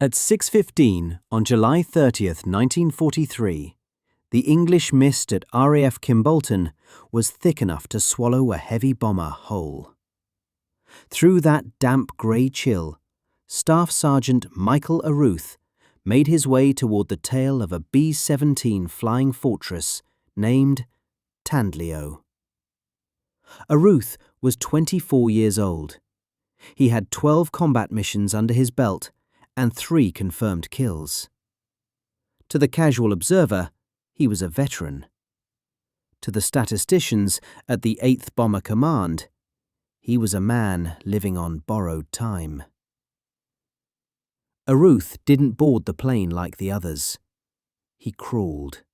At 6:15 on July 30th, 1943, the English mist at RAF Kimbolton was thick enough to swallow a heavy bomber whole. Through that damp grey chill, Staff Sergeant Michael Aruth made his way toward the tail of a B-17 flying fortress named Tandleo. Aruth was 24 years old. He had 12 combat missions under his belt and 3 confirmed kills. To the casual observer, he was a veteran. To the statisticians at the 8th Bomber Command, he was a man living on borrowed time. Aruth didn't board the plane like the others. He crawled.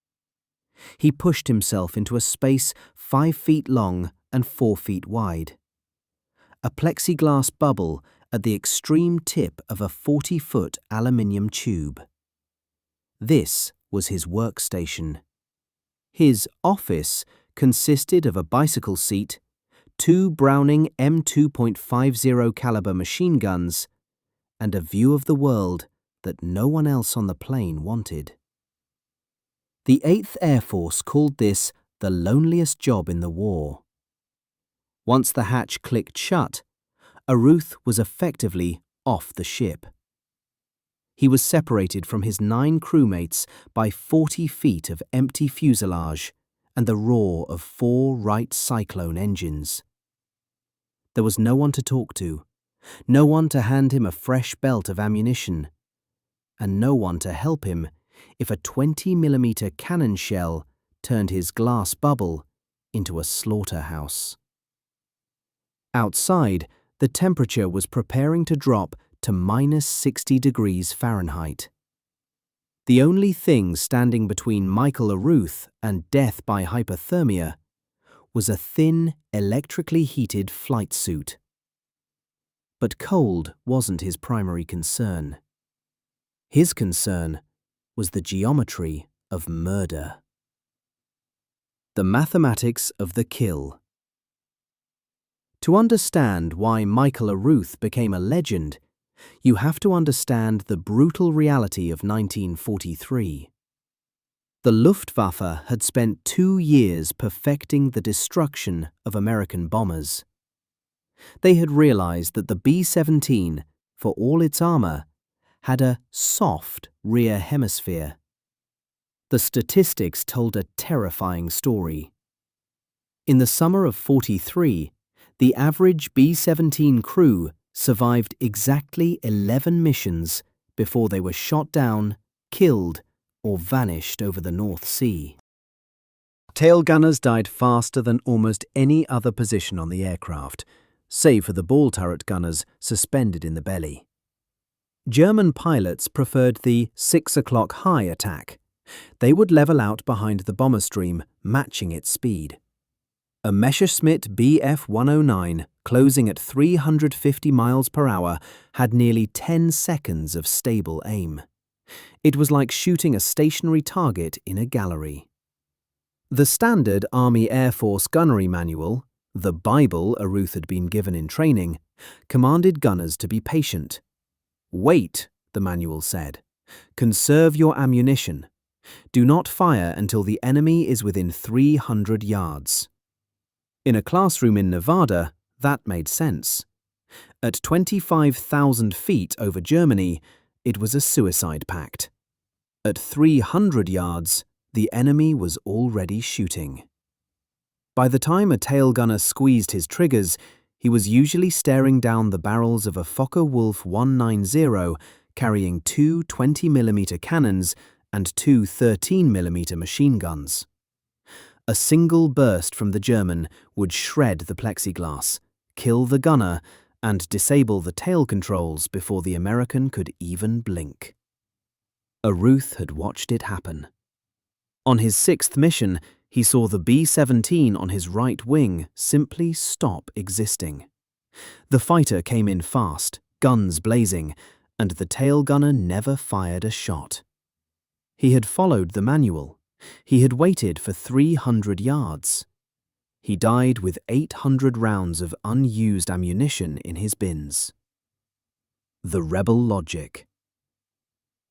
He pushed himself into a space 5 feet long and 4 feet wide. A plexiglass bubble at the extreme tip of a 40-foot aluminium tube. This was his workstation. His office consisted of a bicycle seat, 2 Browning M2.50 caliber machine guns, and a view of the world that no one else on the plane wanted. The 8th Air Force called this the loneliest job in the war. Once the hatch clicked shut, Aruth was effectively off the ship. He was separated from his 9 crewmates by 40 feet of empty fuselage and the roar of 4 Wright Cyclone engines. There was no one to talk to, no one to hand him a fresh belt of ammunition, and no one to help him if a 20mm cannon shell turned his glass bubble into a slaughterhouse. Outside, the temperature was preparing to drop to -60 degrees Fahrenheit. The only thing standing between Michael Aruth and death by hypothermia was a thin, electrically heated flight suit. But cold wasn't his primary concern. His concern was the geometry of murder. The mathematics of the kill. To understand why Michael Aruth became a legend, you have to understand the brutal reality of 1943. The Luftwaffe had spent 2 years perfecting the destruction of American bombers. They had realized that the B-17, for all its armor, had a soft rear hemisphere. The statistics told a terrifying story. In the summer of '43, the average B-17 crew survived exactly 11 missions before they were shot down, killed, or vanished over the North Sea. Tail gunners died faster than almost any other position on the aircraft, save for the ball turret gunners suspended in the belly. German pilots preferred the 6 o'clock high attack. They would level out behind the bomber stream, matching its speed. A Messerschmitt Bf-109, closing at 350 miles per hour, had nearly 10 seconds of stable aim. It was like shooting a stationary target in a gallery. The standard Army Air Force gunnery manual, the Bible Aruth had been given in training, commanded gunners to be patient. "Wait," the manual said. "Conserve your ammunition. Do not fire until the enemy is within 300 yards. In a classroom in Nevada, that made sense. At 25,000 feet over Germany, it was a suicide pact. At 300 yards, the enemy was already shooting. By the time a tail gunner squeezed his triggers, he was usually staring down the barrels of a Focke-Wulf 190 carrying 2 20mm cannons and 2 13mm machine guns. A single burst from the German would shred the plexiglass, kill the gunner, and disable the tail controls before the American could even blink. Aruth had watched it happen. On his 6th mission, he saw the B-17 on his right wing simply stop existing. The fighter came in fast, guns blazing, and the tail gunner never fired a shot. He had followed the manual. He had waited for 300 yards. He died with 800 rounds of unused ammunition in his bins. The rebel logic.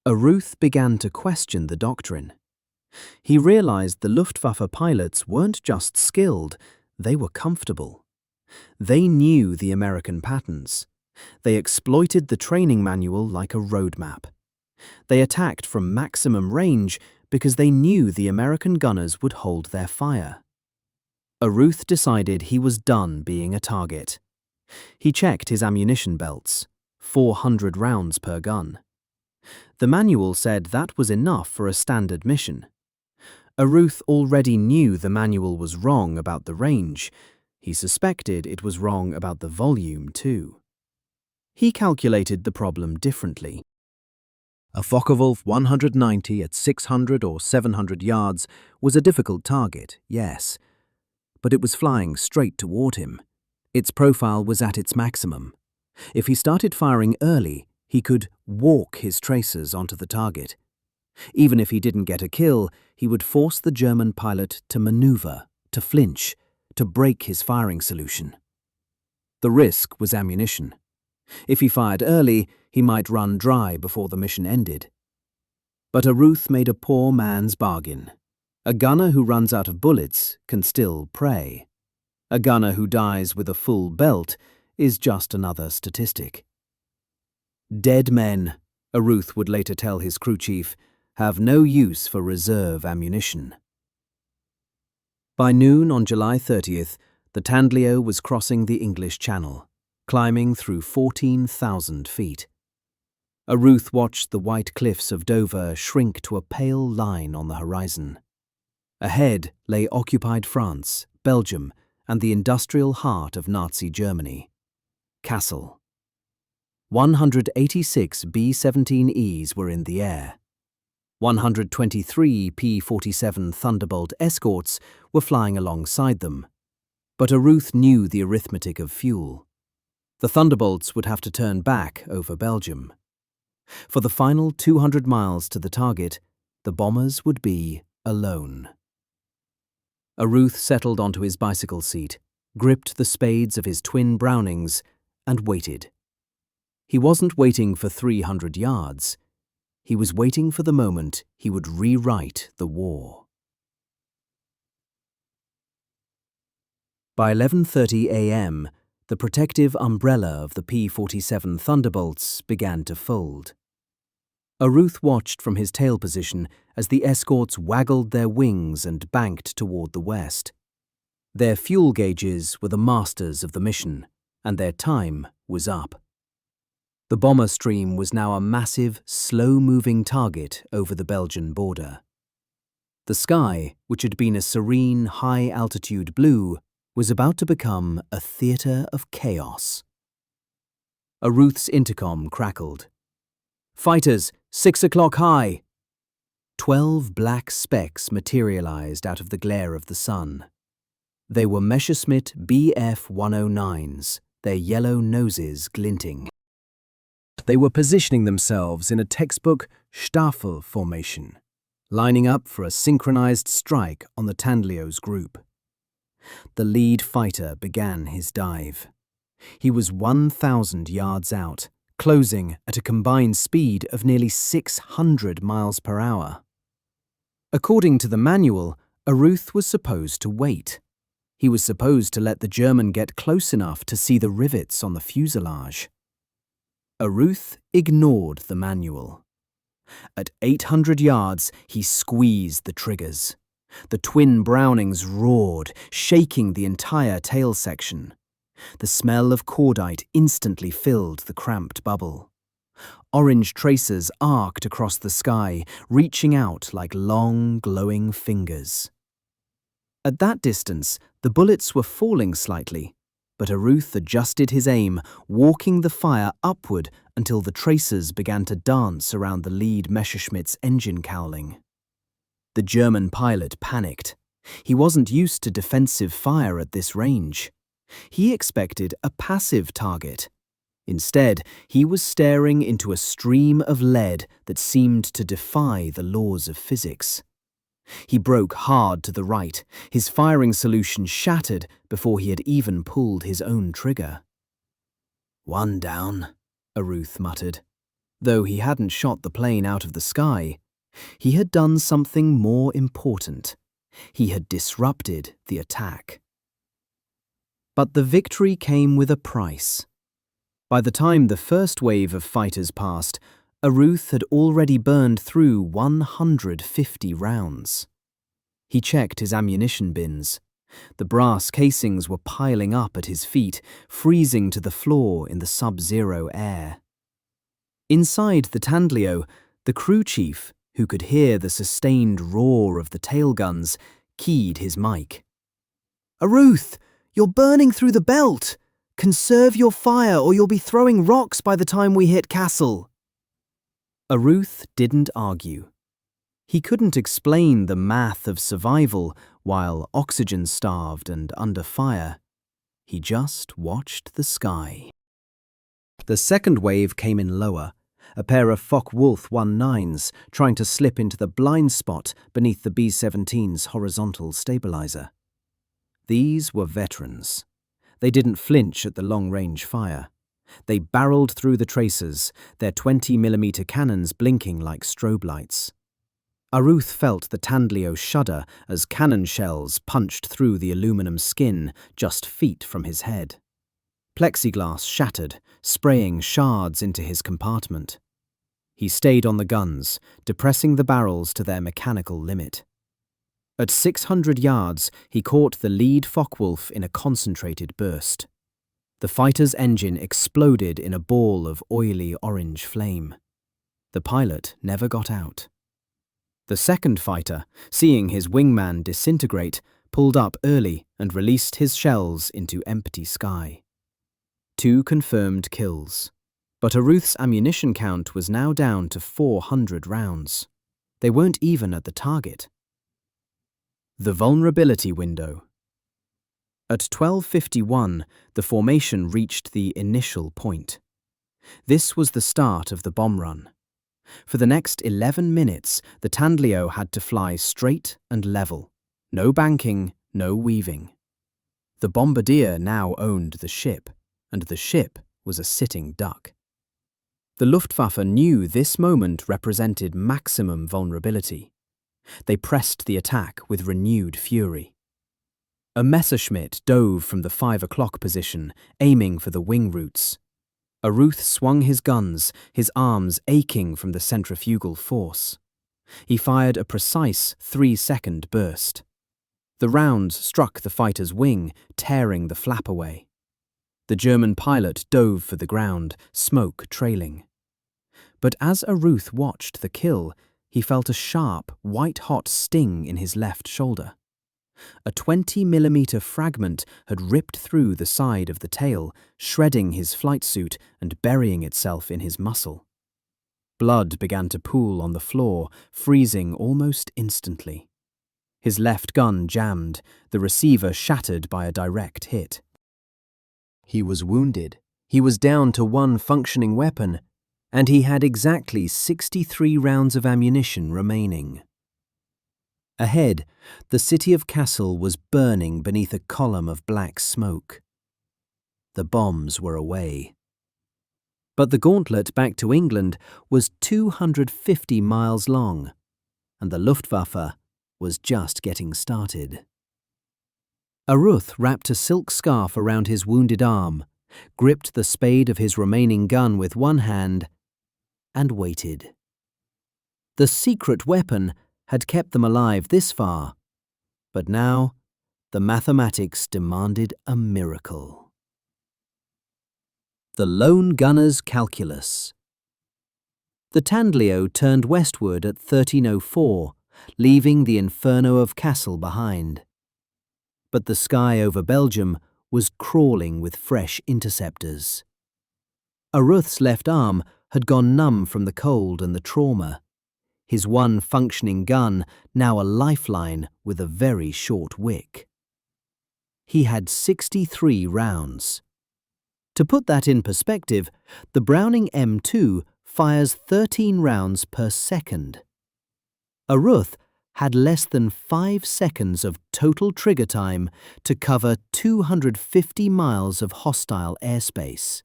Aruth began to question the doctrine. He realized the Luftwaffe pilots weren't just skilled, they were comfortable. They knew the American patterns. They exploited the training manual like a roadmap. They attacked from maximum range because they knew the American gunners would hold their fire. Aruth decided he was done being a target. He checked his ammunition belts, 400 rounds per gun. The manual said that was enough for a standard mission. Aruth already knew the manual was wrong about the range. He suspected it was wrong about the volume too. He calculated the problem differently. A Focke-Wulf 190 at 600 or 700 yards was a difficult target, yes, but it was flying straight toward him. Its profile was at its maximum. If he started firing early, he could walk his tracers onto the target. Even if he didn't get a kill, he would force the German pilot to maneuver, to flinch, to break his firing solution. The risk was ammunition. If he fired early, he might run dry before the mission ended. But Aruth made a poor man's bargain. A gunner who runs out of bullets can still pray. A gunner who dies with a full belt is just another statistic. Dead men, Aruth would later tell his crew chief, have no use for reserve ammunition. By noon on July 30th, the Tandleo was crossing the English Channel, climbing through 14,000 feet. Aruth watched the white cliffs of Dover shrink to a pale line on the horizon. Ahead lay occupied France, Belgium, and the industrial heart of Nazi Germany, Kassel. 186 B-17Es were in the air. 123 P-47 Thunderbolt escorts were flying alongside them. But Aruth knew the arithmetic of fuel. The Thunderbolts would have to turn back over Belgium. For the final 200 miles to the target, the bombers would be alone. Aruth settled onto his bicycle seat, gripped the spades of his twin Brownings, and waited. He wasn't waiting for 300 yards. He was waiting for the moment he would rewrite the war. By 11:30 a.m., the protective umbrella of the P-47 Thunderbolts began to fold. Aruth watched from his tail position as the escorts waggled their wings and banked toward the west. Their fuel gauges were the masters of the mission, and their time was up. The bomber stream was now a massive, slow-moving target over the Belgian border. The sky, which had been a serene, high-altitude blue, was about to become a theatre of chaos. Aruth's intercom crackled. "Fighters, 6 o'clock high!" 12 black specks materialized out of the glare of the sun. They were Messerschmitt Bf-109s, their yellow noses glinting. They were positioning themselves in a textbook Staffel formation, lining up for a synchronized strike on the Tandleo's group. The lead fighter began his dive. He was 1,000 yards out, closing at a combined speed of nearly 600 miles per hour. According to the manual, Aruth was supposed to wait. He was supposed to let the German get close enough to see the rivets on the fuselage. Aruth ignored the manual. At 800 yards, he squeezed the triggers. The twin Brownings roared, shaking the entire tail section. The smell of cordite instantly filled the cramped bubble. Orange tracers arced across the sky, reaching out like long, glowing fingers. At that distance, the bullets were falling slightly, but Aruth adjusted his aim, walking the fire upward until the tracers began to dance around the lead Messerschmitt's engine cowling. The German pilot panicked. He wasn't used to defensive fire at this range. He expected a passive target. Instead, he was staring into a stream of lead that seemed to defy the laws of physics. He broke hard to the right. His firing solution shattered before he had even pulled his own trigger. "One down," Aruth muttered. Though he hadn't shot the plane out of the sky, he had done something more important. He had disrupted the attack. But the victory came with a price. By the time the first wave of fighters passed, Aruth had already burned through 150 rounds. He checked his ammunition bins. The brass casings were piling up at his feet, freezing to the floor in the sub-zero air. Inside the Tandleo, the crew chief, who could hear the sustained roar of the tail guns, keyed his mic. "Aruth, you're burning through the belt! Conserve your fire or you'll be throwing rocks by the time we hit Kassel." Aruth didn't argue. He couldn't explain the math of survival while oxygen-starved and under fire. He just watched the sky. The second wave came in lower, a pair of Focke-Wulf 19s trying to slip into the blind spot beneath the B-17's horizontal stabilizer. These were veterans. They didn't flinch at the long-range fire. They barreled through the tracers, their 20mm cannons blinking like strobe lights. Aruth felt the Tandleo shudder as cannon shells punched through the aluminum skin just feet from his head. Plexiglass shattered, spraying shards into his compartment. He stayed on the guns, depressing the barrels to their mechanical limit. At 600 yards, he caught the lead Focke-Wulf in a concentrated burst. The fighter's engine exploded in a ball of oily orange flame. The pilot never got out. The second fighter, seeing his wingman disintegrate, pulled up early and released his shells into empty sky. 2 confirmed kills. But Aruth's ammunition count was now down to 400 rounds. They weren't even at the target. The vulnerability window. At 12:51, the formation reached the initial point. This was the start of the bomb run. For the next 11 minutes, the Tandleo had to fly straight and level. No banking, no weaving. The bombardier now owned the ship, and the ship was a sitting duck. The Luftwaffe knew this moment represented maximum vulnerability. They pressed the attack with renewed fury. A Messerschmitt dove from the 5 o'clock position, aiming for the wing roots. Aruth swung his guns, his arms aching from the centrifugal force. He fired a precise 3-second burst. The rounds struck the fighter's wing, tearing the flap away. The German pilot dove for the ground, smoke trailing. But as Aruth watched the kill, he felt a sharp, white-hot sting in his left shoulder. A 20mm fragment had ripped through the side of the tail, shredding his flight suit and burying itself in his muscle. Blood began to pool on the floor, freezing almost instantly. His left gun jammed, the receiver shattered by a direct hit. He was wounded. He was down to 1 functioning weapon, and he had exactly 63 rounds of ammunition remaining. Ahead, the city of Kassel was burning beneath a column of black smoke. The bombs were away. But the gauntlet back to England was 250 miles long, and the Luftwaffe was just getting started. Aruth wrapped a silk scarf around his wounded arm, gripped the spade of his remaining gun with one hand, and waited. The secret weapon had kept them alive this far, but now the mathematics demanded a miracle. The lone gunner's calculus. The Tandleo turned westward at 13:04, leaving the inferno of Kassel behind. But the sky over Belgium was crawling with fresh interceptors. Aruth's left arm had gone numb from the cold and the trauma. His one functioning gun now a lifeline with a very short wick. He had 63 rounds. To put that in perspective, the Browning M2 fires 13 rounds per second. Aruth had less than 5 seconds of total trigger time to cover 250 miles of hostile airspace.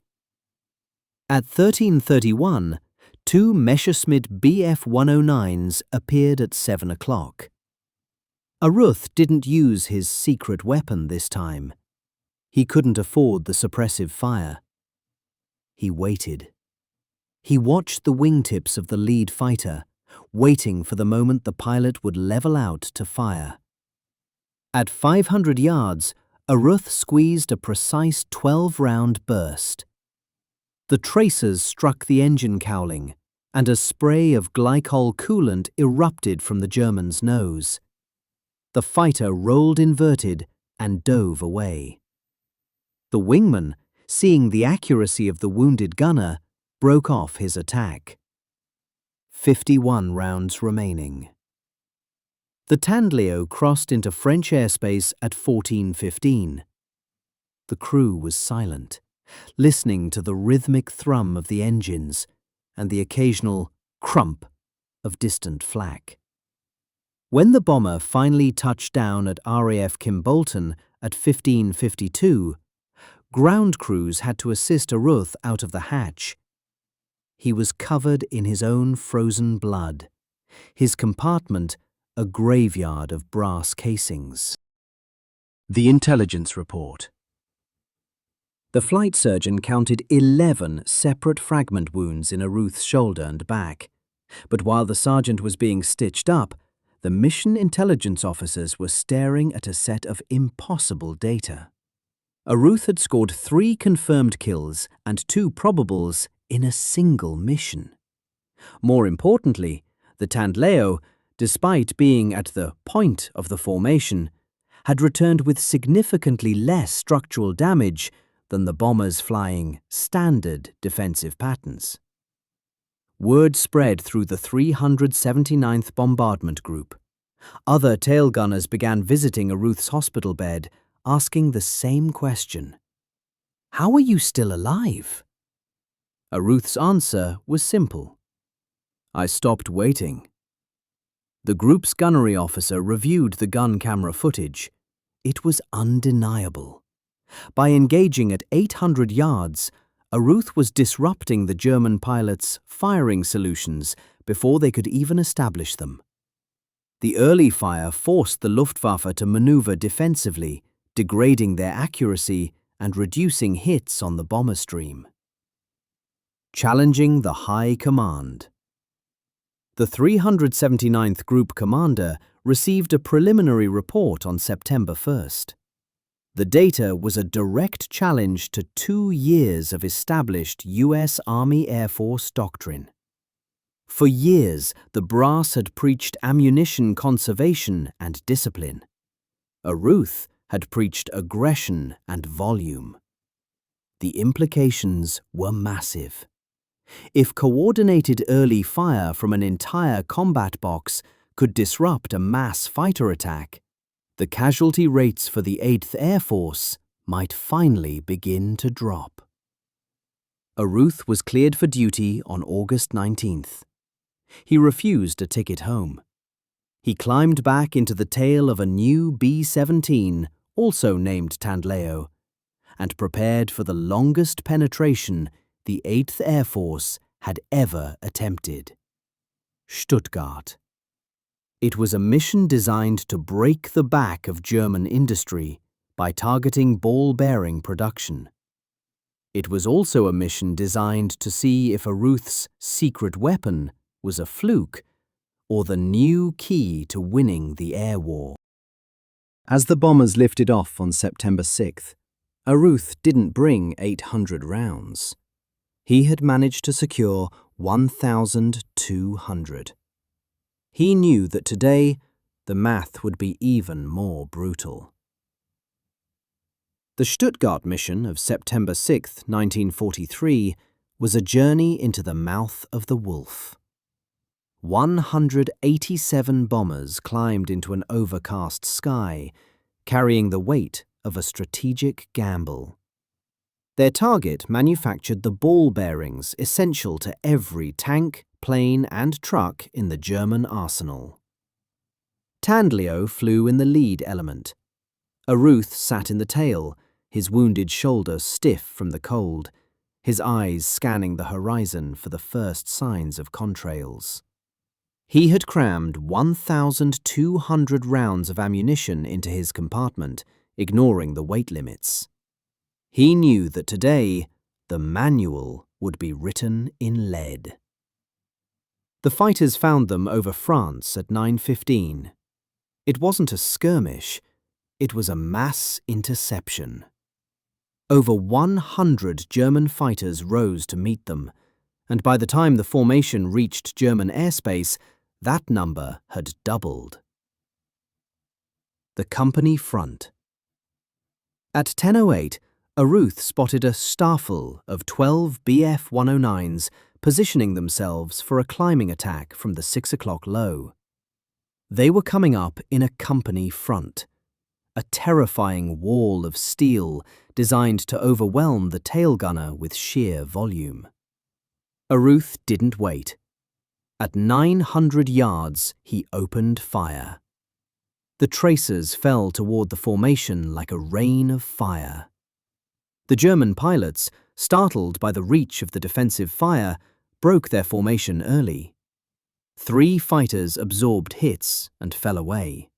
At 13:31, 2 Messerschmitt Bf-109s appeared at 7 o'clock. Aruth didn't use his secret weapon this time. He couldn't afford the suppressive fire. He waited. He watched the wingtips of the lead fighter, waiting for the moment the pilot would level out to fire. At 500 yards, Aruth squeezed a precise 12-round burst. The tracers struck the engine cowling, and a spray of glycol coolant erupted from the German's nose. The fighter rolled inverted and dove away. The wingman, seeing the accuracy of the wounded gunner, broke off his attack. 51 rounds remaining. The Tandleo crossed into French airspace at 14:15. The crew was silent, listening to the rhythmic thrum of the engines and the occasional crump of distant flak. When the bomber finally touched down at RAF Kimbolton at 15:52, ground crews had to assist Aruth out of the hatch. He was covered in his own frozen blood, his compartment a graveyard of brass casings. The intelligence report. The flight surgeon counted 11 separate fragment wounds in Aruth's shoulder and back, but while the sergeant was being stitched up, the mission intelligence officers were staring at a set of impossible data. Aruth had scored 3 confirmed kills and 2 probables in a single mission. More importantly, the Tandleo, despite being at the point of the formation, had returned with significantly less structural damage than the bombers flying standard defensive patterns. Word spread through the 379th Bombardment Group. Other tail gunners began visiting Aruth's hospital bed, asking the same question. How are you still alive? Aruth's answer was simple. I stopped waiting. The group's gunnery officer reviewed the gun camera footage. It was undeniable. By engaging at 800 yards, Aruth was disrupting the German pilots' firing solutions before they could even establish them. The early fire forced the Luftwaffe to maneuver defensively, degrading their accuracy and reducing hits on the bomber stream. Challenging the high command. The 379th Group commander received a preliminary report on September 1st. The data was a direct challenge to 2 years of established U.S. Army Air Force doctrine. For years, the brass had preached ammunition conservation and discipline. Aruth had preached aggression and volume. The implications were massive. If coordinated early fire from an entire combat box could disrupt a mass fighter attack, the casualty rates for the 8th Air Force might finally begin to drop. Aruth was cleared for duty on August 19th. He refused a ticket home. He climbed back into the tail of a new B-17, also named Tandleo, and prepared for the longest penetration the 8th Air Force had ever attempted. Stuttgart. It was a mission designed to break the back of German industry by targeting ball-bearing production. It was also a mission designed to see if Aruth's secret weapon was a fluke or the new key to winning the air war. As the bombers lifted off on September 6th, Aruth didn't bring 800 rounds. He had managed to secure 1,200. He knew that today the math would be even more brutal. The Stuttgart mission of September 6, 1943, was a journey into the mouth of the wolf. 187 bombers climbed into an overcast sky, carrying the weight of a strategic gamble. Their target manufactured the ball bearings essential to every tank, plane and truck in the German arsenal. Tandleo flew in the lead element. Aruth sat in the tail, his wounded shoulder stiff from the cold, his eyes scanning the horizon for the first signs of contrails. He had crammed 1,200 rounds of ammunition into his compartment, ignoring the weight limits. He knew that today, the manual would be written in lead. The fighters found them over France at 9:15. It wasn't a skirmish, it was a mass interception. Over 100 German fighters rose to meet them, and by the time the formation reached German airspace, that number had doubled. The company front. At 10:08, Aruth spotted a staffel of 12 Bf-109s positioning themselves for a climbing attack from the 6 o'clock low. They were coming up in a company front, a terrifying wall of steel designed to overwhelm the tail gunner with sheer volume. Aruth didn't wait. At 900 yards, he opened fire. The tracers fell toward the formation like a rain of fire. The German pilots, startled by the reach of the defensive fire, broke their formation early. 3 fighters absorbed hits and fell away.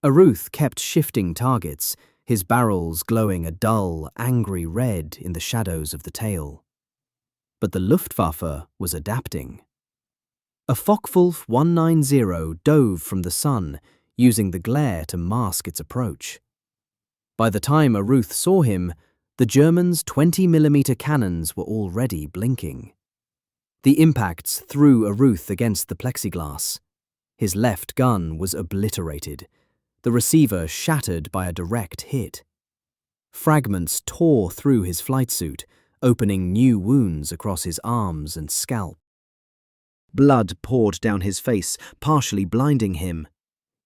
Aruth kept shifting targets, his barrels glowing a dull, angry red in the shadows of the tail. But the Luftwaffe was adapting. A Focke-Wulf 190 dove from the sun, using the glare to mask its approach. By the time Aruth saw him, the Germans' 20mm cannons were already blinking. The impacts threw Aruth against the plexiglass. His left gun was obliterated, the receiver shattered by a direct hit. Fragments tore through his flight suit, opening new wounds across his arms and scalp. Blood poured down his face, partially blinding him.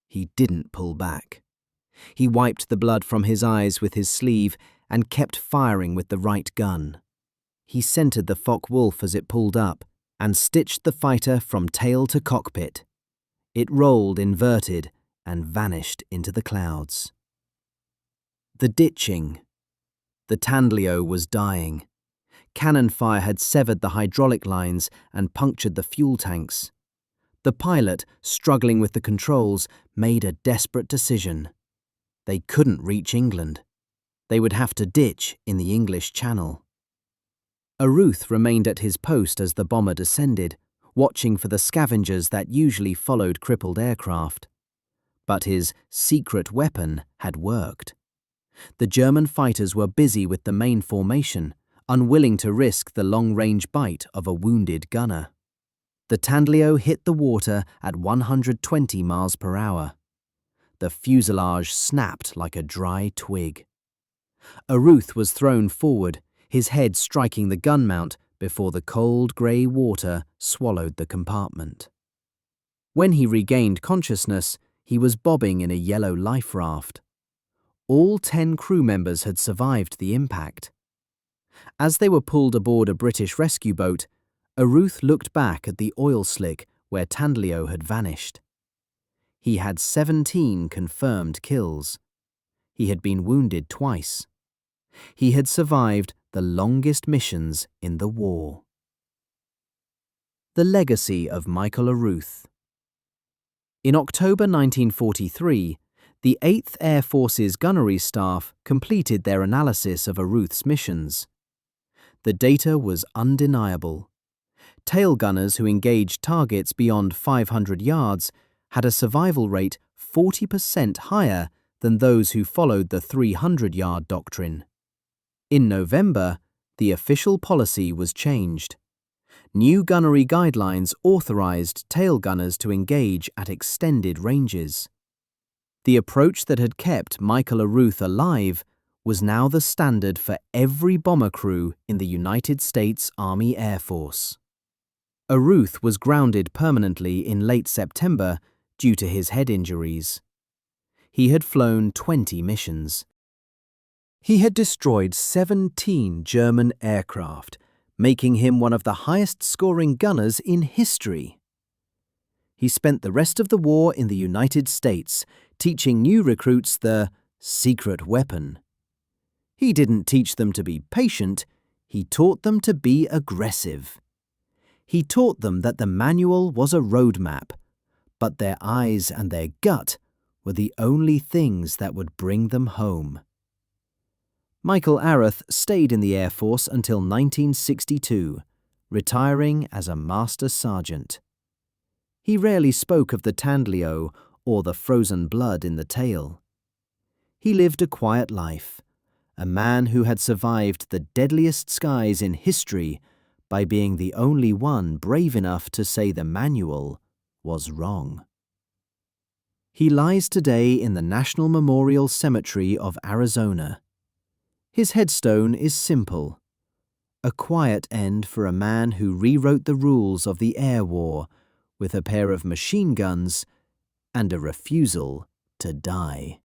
He didn't pull back. He wiped the blood from his eyes with his sleeve and kept firing with the right gun. He centered the Focke-Wulf as it pulled up and stitched the fighter from tail to cockpit. It rolled inverted and vanished into the clouds. The ditching. The Tandleo was dying. Cannon fire had severed the hydraulic lines and punctured the fuel tanks. The pilot, struggling with the controls, made a desperate decision. They couldn't reach England. They would have to ditch in the English Channel. Aruth remained at his post as the bomber descended, watching for the scavengers that usually followed crippled aircraft. But his secret weapon had worked. The German fighters were busy with the main formation, unwilling to risk the long-range bite of a wounded gunner. The Tandleo hit the water at 120 miles per hour. The fuselage snapped like a dry twig. Aruth was thrown forward, his head striking the gun mount before the cold grey water swallowed the compartment. When he regained consciousness, he was bobbing in a yellow life raft. All 10 crew members had survived the impact. As they were pulled aboard a British rescue boat, Aruth looked back at the oil slick where Tandleo had vanished. He had 17 confirmed kills. He had been wounded twice. He had survived the longest missions in the war. The legacy of Michael Aruth. In October 1943, the 8th Air Force's gunnery staff completed their analysis of Aruth's missions. The data was undeniable. Tail gunners who engaged targets beyond 500 yards had a survival rate 40% higher than those who followed the 300-yard doctrine. In November, the official policy was changed. New gunnery guidelines authorized tail gunners to engage at extended ranges. The approach that had kept Michael Aruth alive was now the standard for every bomber crew in the United States Army Air Force. Aruth was grounded permanently in late September due to his head injuries. He had flown 20 missions. He had destroyed 17 German aircraft, making him one of the highest-scoring gunners in history. He spent the rest of the war in the United States, teaching new recruits the secret weapon. He didn't teach them to be patient, He taught them to be aggressive. He taught them that the manual was a roadmap, but their eyes and their gut were the only things that would bring them home. Michael Aruth stayed in the Air Force until 1962, retiring as a Master Sergeant. He rarely spoke of the Tandleo or the frozen blood in the tail. He lived a quiet life, a man who had survived the deadliest skies in history by being the only one brave enough to say the manual was wrong. He lies today in the National Memorial Cemetery of Arizona. His headstone is simple, a quiet end for a man who rewrote the rules of the air war with a pair of machine guns and a refusal to die.